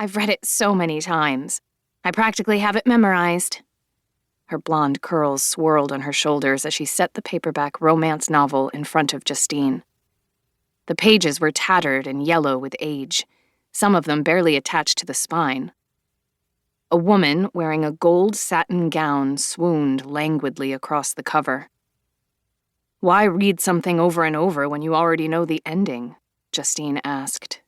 I've read it so many times. I practically have it memorized." Her blonde curls swirled on her shoulders as she set the paperback romance novel in front of Justine. The pages were tattered and yellow with age, some of them barely attached to the spine. A woman wearing a gold satin gown swooned languidly across the cover. "Why read something over and over when you already know the ending?" Justine asked.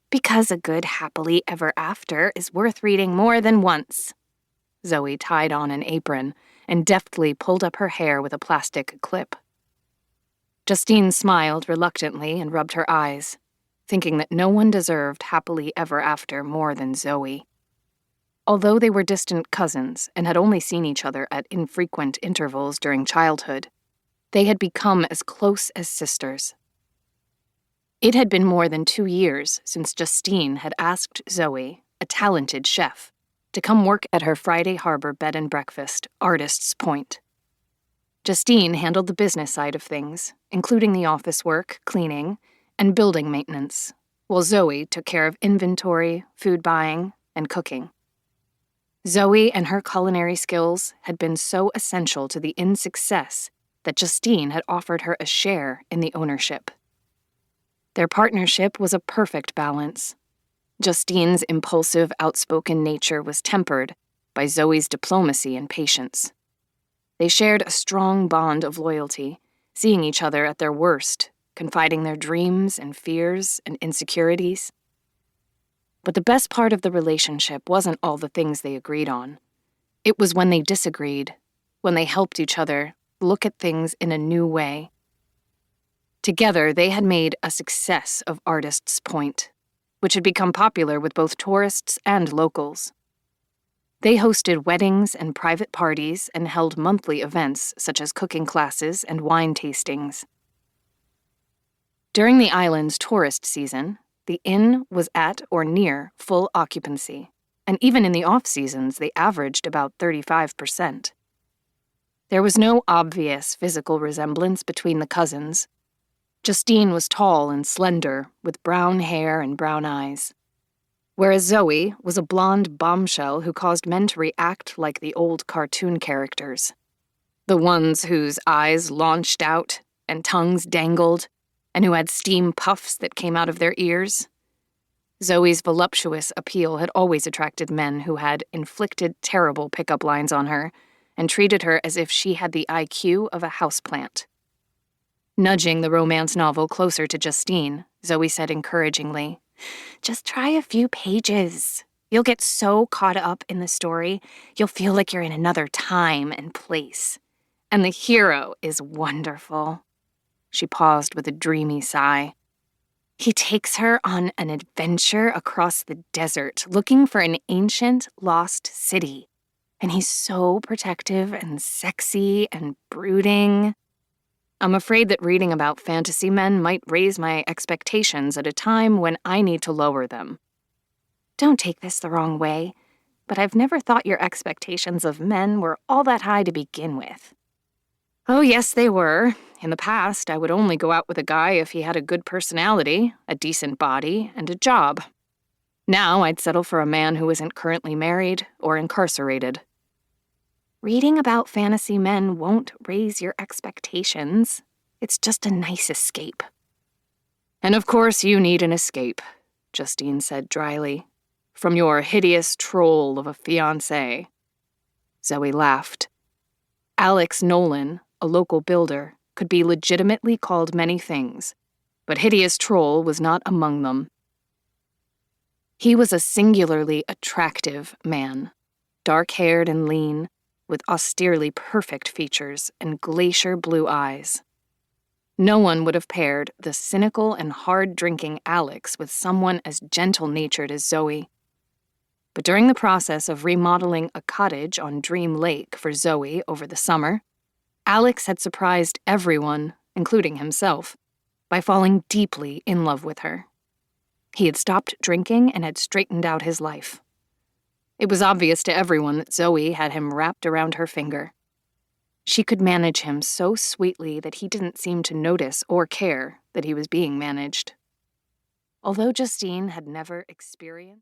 "Because a good happily ever after is worth reading more than once." Zoe tied on an apron and deftly pulled up her hair with a plastic clip. Justine smiled reluctantly and rubbed her eyes, thinking that no one deserved happily ever after more than Zoe. Although they were distant cousins and had only seen each other at infrequent intervals during childhood, they had become as close as sisters. It had been more than 2 years since Justine had asked Zoe, a talented chef, to come work at her Friday Harbor bed and breakfast, Artist's Point. Justine handled the business side of things, including the office work, cleaning, and building maintenance, while Zoe took care of inventory, food buying, and cooking. Zoe and her culinary skills had been so essential to the inn's success that Justine had offered her a share in the ownership. Their partnership was a perfect balance. Justine's impulsive, outspoken nature was tempered by Zoe's diplomacy and patience. They shared a strong bond of loyalty, seeing each other at their worst, confiding their dreams and fears and insecurities. But the best part of the relationship wasn't all the things they agreed on. It was when they disagreed, when they helped each other look at things in a new way. Together, they had made a success of Artist's Point, which had become popular with both tourists and locals. They hosted weddings and private parties and held monthly events such as cooking classes and wine tastings. During the island's tourist season, the inn was at or near full occupancy, and even in the off-seasons, they averaged about 35%. There was no obvious physical resemblance between the cousins. Justine was tall and slender, with brown hair and brown eyes, whereas Zoe was a blonde bombshell who caused men to react like the old cartoon characters, the ones whose eyes launched out and tongues dangled, and who had steam puffs that came out of their ears. Zoe's voluptuous appeal had always attracted men who had inflicted terrible pickup lines on her and treated her as if she had the IQ of a houseplant. Nudging the romance novel closer to Justine, Zoe said encouragingly, "Just try a few pages. You'll get so caught up in the story, you'll feel like you're in another time and place. And the hero is wonderful." She paused with a dreamy sigh. "He takes her on an adventure across the desert, looking for an ancient, lost city. And he's so protective and sexy and brooding. I'm afraid that reading about fantasy men might raise my expectations at a time when I need to lower them. Don't take this the wrong way, but I've never thought your expectations of men were all that high to begin with." "Oh, yes, they were. In the past, I would only go out with a guy if he had a good personality, a decent body, and a job. Now I'd settle for a man who isn't currently married or incarcerated." "Reading about fantasy men won't raise your expectations. It's just a nice escape." "And of course you need an escape," Justine said dryly, "from your hideous troll of a fiancé." Zoe laughed. Alex Nolan, a local builder, could be legitimately called many things, but hideous troll was not among them. He was a singularly attractive man, dark-haired and lean, with austerely perfect features and glacier blue eyes. No one would have paired the cynical and hard-drinking Alex with someone as gentle-natured as Zoe. But during the process of remodeling a cottage on Dream Lake for Zoe over the summer, Alex had surprised everyone, including himself, by falling deeply in love with her. He had stopped drinking and had straightened out his life. It was obvious to everyone that Zoe had him wrapped around her finger. She could manage him so sweetly that he didn't seem to notice or care that he was being managed. Although Justine had never experienced